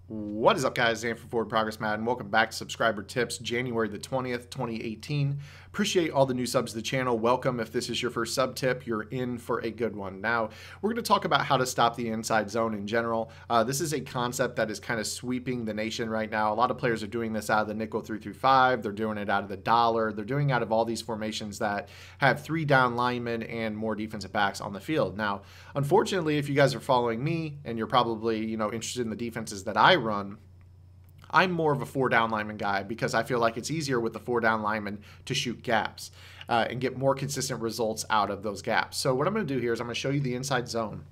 What is up, guys? Dan from Forward Progress Madden. Welcome back to Subscriber Tips, January the 20th, 2018. Appreciate all the new subs to the channel. Welcome. If this is your first sub tip, you're in for a good one. Now, we're going to talk about how to stop the inside zone in general. This is a concept that is kind of sweeping the nation right now. A lot of players are doing this out of the nickel 3-5. They're doing it out of the dollar. They're doing it out of all these formations that have 3 down linemen and more defensive backs on the field. Now, unfortunately, if you guys are following me and you're probably, interested in the defenses that I run, I'm more of a 4 down lineman guy because I feel like it's easier with the 4 down lineman to shoot gaps and get more consistent results out of those gaps. So what I'm going to do here is I'm going to show you the inside zone.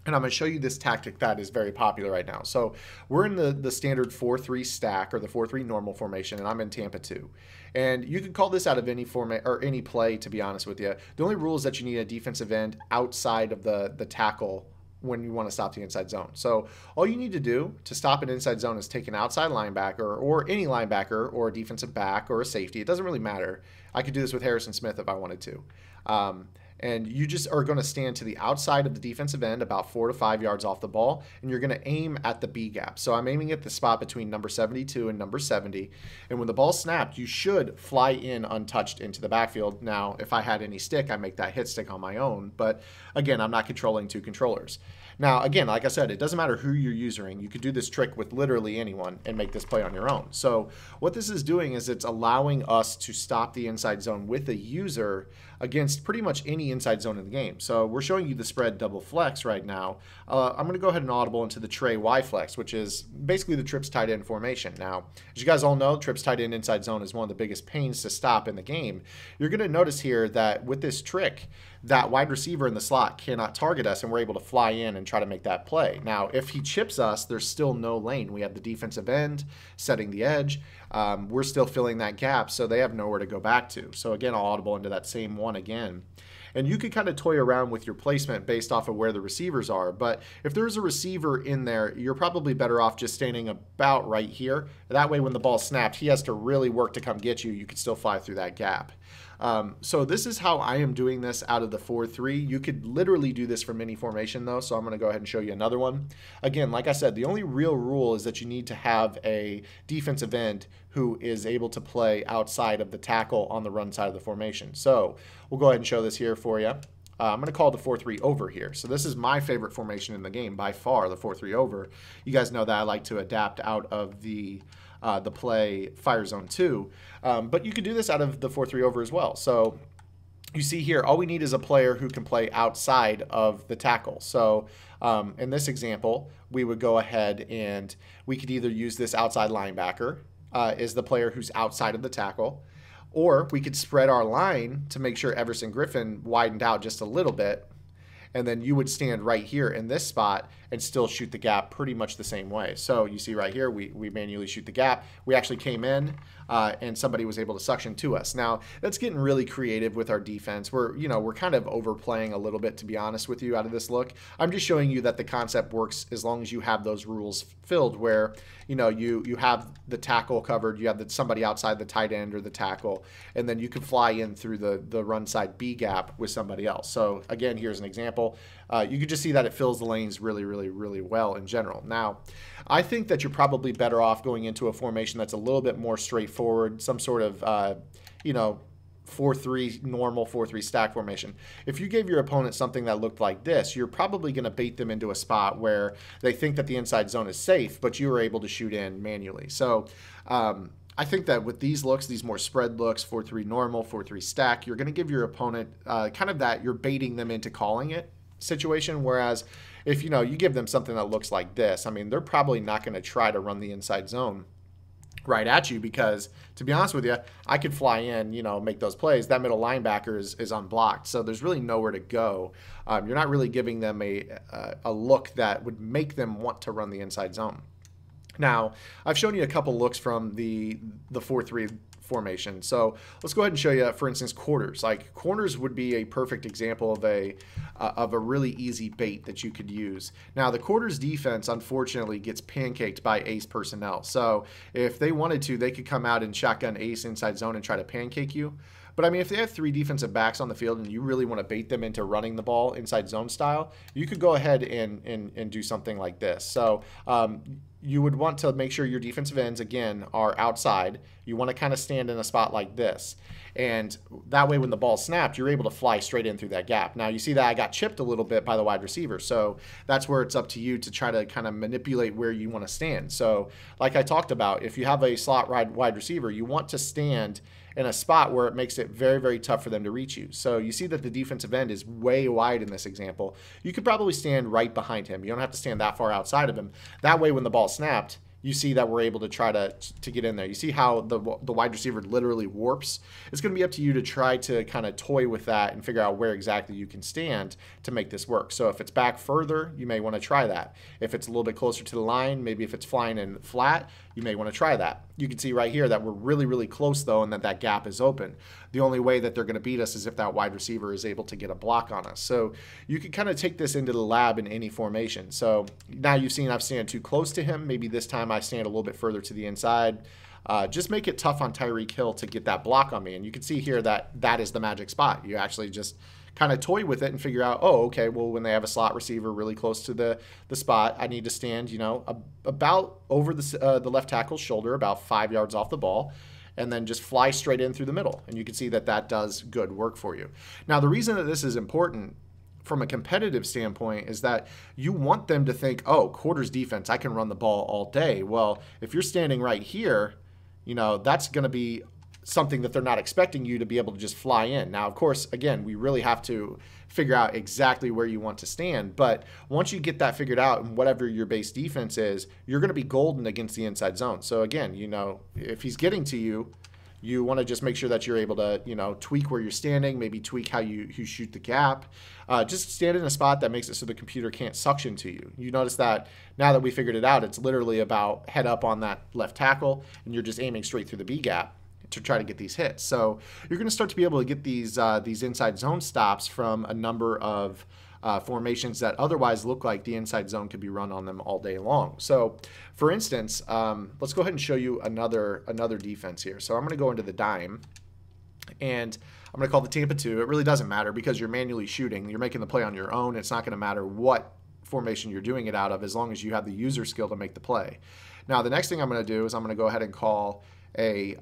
And I'm going to show you this tactic that is very popular right now. So we're in the standard 4-3 stack or the 4-3 normal formation, and I'm in Tampa 2. And you can call this out of any format or any play, to be honest with you. The only rule is that you need a defensive end outside of the tackle when you want to stop the inside zone. So all you need to do to stop an inside zone is take an outside linebacker or any linebacker or a defensive back or a safety. It doesn't really matter. I could do this with Harrison Smith if I wanted to. And you just are going to stand to the outside of the defensive end about 4 to 5 yards off the ball, and you're going to aim at the B gap. So I'm aiming at the spot between number 72 and number 70. And when the ball's snapped, you should fly in untouched into the backfield. Now, if I had any stick, I make that hit stick on my own. But again, I'm not controlling 2 controllers. Now, again, like I said, it doesn't matter who you're using. You could do this trick with literally anyone and make this play on your own. So what this is doing is it's allowing us to stop the inside zone with a user against pretty much any inside zone in the game. So we're showing you the spread double flex right now. I'm going to go ahead and audible into the Trey Y flex, which is basically the trips tight end formation. Now, as you guys all know, trips tight end inside zone is one of the biggest pains to stop in the game. You're going to notice here that with this trick, that wide receiver in the slot cannot target us, and we're able to fly in and try to make that play. Now, if he chips us, there's still no lane. We have the defensive end setting the edge. We're still filling that gap, so they have nowhere to go back to. So again, I'll audible into that same one again. And you could kind of toy around with your placement based off of where the receivers are. But if there's a receiver in there, you're probably better off just standing about right here. That way, when the ball's snapped, he has to really work to come get you. You could still fly through that gap. So this is how I am doing this out of the 4-3. You could literally do this from any formation though, so I'm going to go ahead and show you another one. Again, like I said, the only real rule is that you need to have a defensive end who is able to play outside of the tackle on the run side of the formation. So we'll go ahead and show this here for you. I'm going to call the 4-3 over here. So this is my favorite formation in the game by far, the 4-3 over. You guys know that I like to adapt out of the play Fire Zone 2. But you could do this out of the 4-3 over as well. So you see here, all we need is a player who can play outside of the tackle. So in this example, we would go ahead and we could either use this outside linebacker is the player who's outside of the tackle, or we could spread our line to make sure Everson Griffen widened out just a little bit. And then you would stand right here in this spot and still shoot the gap pretty much the same way. So you see right here, we manually shoot the gap. We actually came in and somebody was able to suction to us. Now, that's getting really creative with our defense. We're kind of overplaying a little bit, to be honest with you, out of this look. I'm just showing you that the concept works as long as you have those rules filled where, you have the tackle covered, you have somebody outside the tight end or the tackle, and then you can fly in through the run side B gap with somebody else. So again, here's an example. You can just see that it fills the lanes really, really, really well in general. Now, I think that you're probably better off going into a formation that's a little bit more straightforward, some sort of, 4-3 normal 4-3 stack formation. If you gave your opponent something that looked like this, you're probably going to bait them into a spot where they think that the inside zone is safe, but you were able to shoot in manually. So I think that with these looks, these more spread looks, 4-3 normal, 4-3 stack, you're going to give your opponent kind of that you're baiting them into calling it situation. Whereas if you give them something that looks like this, I mean, they're probably not going to try to run the inside zone right at you because, to be honest with you, I could fly in, make those plays. That middle linebacker is unblocked, so there's really nowhere to go. You're not really giving them a look that would make them want to run the inside zone. Now, I've shown you a couple looks from the 4-3 formation. So let's go ahead and show you, for instance, quarters. Like corners would be a perfect example of a really easy bait that you could use. Now, the quarters defense, unfortunately, gets pancaked by ace personnel. So if they wanted to, they could come out and shotgun ace inside zone and try to pancake you. But I mean, if they have 3 defensive backs on the field and you really want to bait them into running the ball inside zone style, you could go ahead and do something like this. So you would want to make sure your defensive ends, again, are outside. You want to kind of stand in a spot like this. And that way, when the ball's snapped, you're able to fly straight in through that gap. Now, you see that I got chipped a little bit by the wide receiver. So that's where it's up to you to try to kind of manipulate where you want to stand. So like I talked about, if you have a slot wide receiver, you want to stand in a spot where it makes it very, very tough for them to reach you. So you see that the defensive end is way wide in this example. You could probably stand right behind him. You don't have to stand that far outside of him. That way, when the ball snapped, you see that we're able to try to get in there. You see how the wide receiver literally warps? It's going to be up to you to try to kind of toy with that and figure out where exactly you can stand to make this work. So if it's back further, you may want to try that. If it's a little bit closer to the line, maybe if it's flying in flat, you may want to try that. You can see right here that we're really, really close, though, and that gap is open. The only way that they're going to beat us is if that wide receiver is able to get a block on us. So you can kind of take this into the lab in any formation. So now you've seen I've stand too close to him. Maybe this time I stand a little bit further to the inside. Just make it tough on Tyreek Hill to get that block on me. And you can see here that that is the magic spot. You actually just kind of toy with it and figure out, oh, okay, well, when they have a slot receiver really close to the spot, I need to stand, you know, about over the left tackle's shoulder, about 5 yards off the ball, and then just fly straight in through the middle. And you can see that that does good work for you. Now, the reason that this is important from a competitive standpoint is that you want them to think, oh, quarters defense, I can run the ball all day. Well, if you're standing right here, you know, that's going to be something that they're not expecting you to be able to just fly in. Now, of course, again, we really have to figure out exactly where you want to stand. But once you get that figured out and whatever your base defense is, you're going to be golden against the inside zone. So again, you know, if he's getting to you, you want to just make sure that you're able to, you know, tweak where you're standing, maybe tweak how you shoot the gap. Just stand in a spot that makes it so the computer can't suction to you. You notice that now that we figured it out, it's literally about head up on that left tackle, and you're just aiming straight through the B gap to try to get these hits. So you're going to start to be able to get these inside zone stops from a number of formations that otherwise look like the inside zone could be run on them all day long. So for instance, let's go ahead and show you another defense here. So I'm going to go into the dime, and I'm going to call the Tampa 2. It really doesn't matter because you're manually shooting. You're making the play on your own. It's not going to matter what formation you're doing it out of as long as you have the user skill to make the play. Now, the next thing I'm going to do is I'm going to go ahead and call a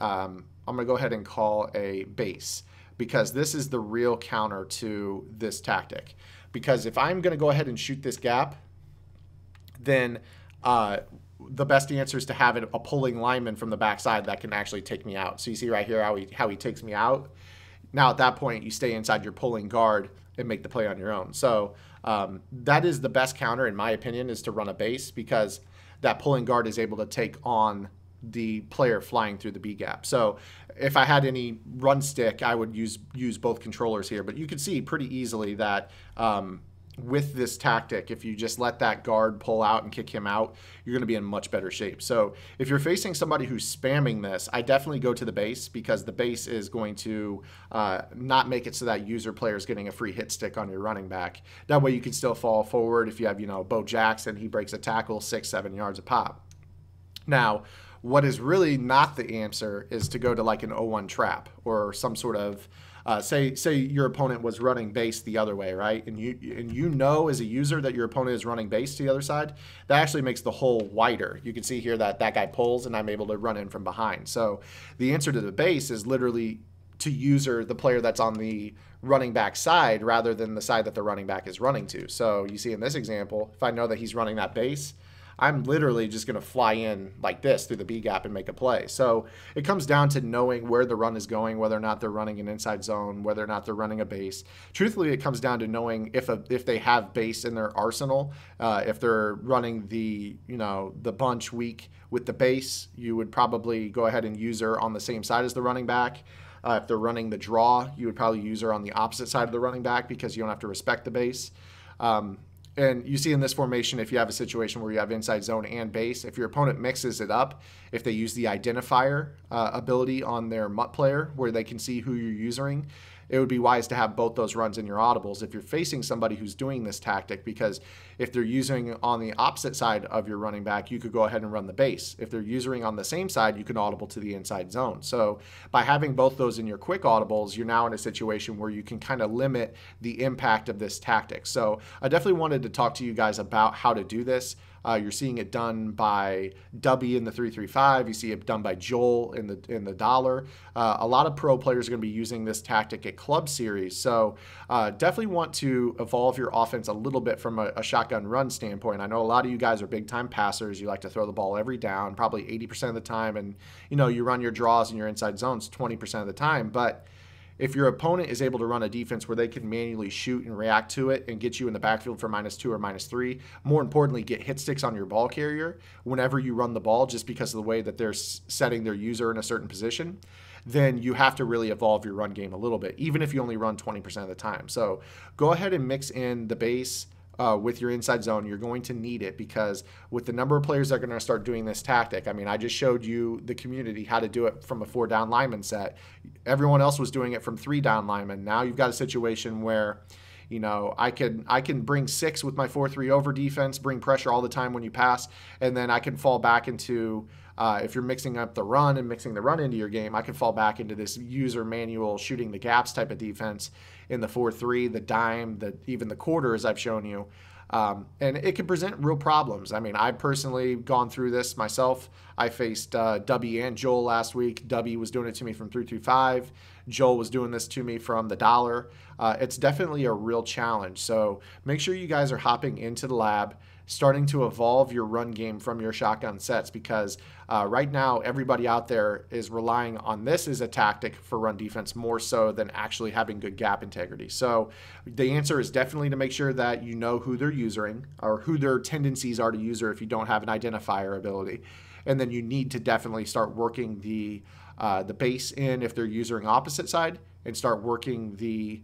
base, because this is the real counter to this tactic. Because if I'm going to go ahead and shoot this gap, then the best answer is to have a pulling lineman from the backside that can actually take me out. So you see right here how he takes me out. Now at that point, you stay inside your pulling guard and make the play on your own. So that is the best counter, in my opinion, is to run a base, because that pulling guard is able to take on the player flying through the B gap. So if I had any run stick, I would use both controllers here. But you can see pretty easily that with this tactic, if you just let that guard pull out and kick him out, you're going to be in much better shape. So if you're facing somebody who's spamming this, I definitely go to the base, because the base is going to not make it so that user player is getting a free hit stick on your running back. That way you can still fall forward. If you have, you know, Bo Jackson, he breaks a tackle 6-7 yards a pop. Now, what is really not the answer is to go to like an 0-1 trap or some sort of, say your opponent was running base the other way, right? And you know as a user that your opponent is running base to the other side. That actually makes the hole wider. You can see here that that guy pulls and I'm able to run in from behind. So the answer to the base is literally to user the player that's on the running back side rather than the side that the running back is running to. So you see in this example, if I know that he's running that base, I'm literally just going to fly in like this through the B gap and make a play. So it comes down to knowing where the run is going, whether or not they're running an inside zone, whether or not they're running a base. Truthfully, it comes down to knowing if they have base in their arsenal. If they're running the bunch weak with the base, you would probably go ahead and use her on the same side as the running back. If they're running the draw, you would probably use her on the opposite side of the running back, because you don't have to respect the base. And you see in this formation, if you have a situation where you have inside zone and base, if your opponent mixes it up, if they use the identifier ability on their MUT player where they can see who you're using, it would be wise to have both those runs in your audibles if you're facing somebody who's doing this tactic, because if they're using on the opposite side of your running back, you could go ahead and run the base. If they're using on the same side, you can audible to the inside zone. So by having both those in your quick audibles, you're now in a situation where you can kind of limit the impact of this tactic. So I definitely wanted to talk to you guys about how to do this. You're seeing it done by Dubby in the 335. You see it done by Joel in the dollar. A lot of pro players are going to be using this tactic at club series. So definitely want to evolve your offense a little bit from a shotgun run standpoint. I know a lot of you guys are big time passers. You like to throw the ball every down, probably 80% of the time. And, you run your draws and your inside zones 20% of the time. But if your opponent is able to run a defense where they can manually shoot and react to it and get you in the backfield for -2 or -3, more importantly, get hit sticks on your ball carrier whenever you run the ball just because of the way that they're setting their user in a certain position, then you have to really evolve your run game a little bit, even if you only run 20% of the time. So go ahead and mix in the base with your inside zone. You're going to need it because with the number of players that are going to start doing this tactic, I mean, I just showed you the community how to do it from a 4-down lineman set. Everyone else was doing it from 3-down linemen. Now you've got a situation where, I can bring 6 with my 4-3 over defense, bring pressure all the time when you pass, and then I can fall back into if you're mixing up the run and mixing the run into your game, I can fall back into this user manual shooting the gaps type of defense in the 4-3, the dime, even the quarter, as I've shown you. And it can present real problems. I mean, I've personally gone through this myself. I faced Dubby and Joel last week. Dubby was doing it to me from 325. Joel was doing this to me from the dollar. It's definitely a real challenge. So make sure you guys are hopping into the lab, starting to evolve your run game from your shotgun sets, because right now everybody out there is relying on this as a tactic for run defense more so than actually having good gap integrity. So the answer is definitely to make sure that you know who they're using or who their tendencies are to user if you don't have an identifier ability. And then you need to definitely start working the base in if they're using opposite side, and start working the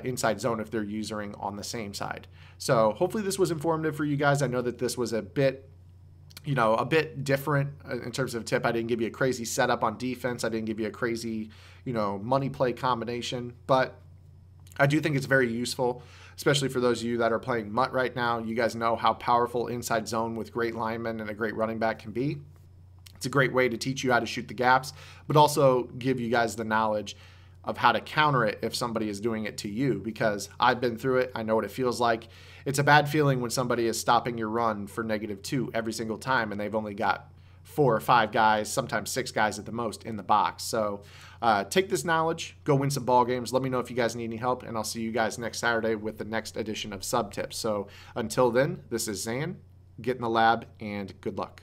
inside zone if they're using on the same side. So hopefully this was informative for you guys. I know that this was a bit different in terms of tip. I didn't give you a crazy setup on defense. I didn't give you a crazy, money play combination, but I do think it's very useful, especially for those of you that are playing MUT right now. You guys know how powerful inside zone with great linemen and a great running back can be. It's a great way to teach you how to shoot the gaps, but also give you guys the knowledge of how to counter it if somebody is doing it to you, because I've been through it. I know what it feels like. It's a bad feeling when somebody is stopping your run for -2 every single time and they've only got 4 or 5 guys, sometimes 6 guys at the most in the box. So take this knowledge, go win some ball games. Let me know if you guys need any help, and I'll see you guys next Saturday with the next edition of Sub Tips. So until then, this is Zan. Get in the lab, and good luck.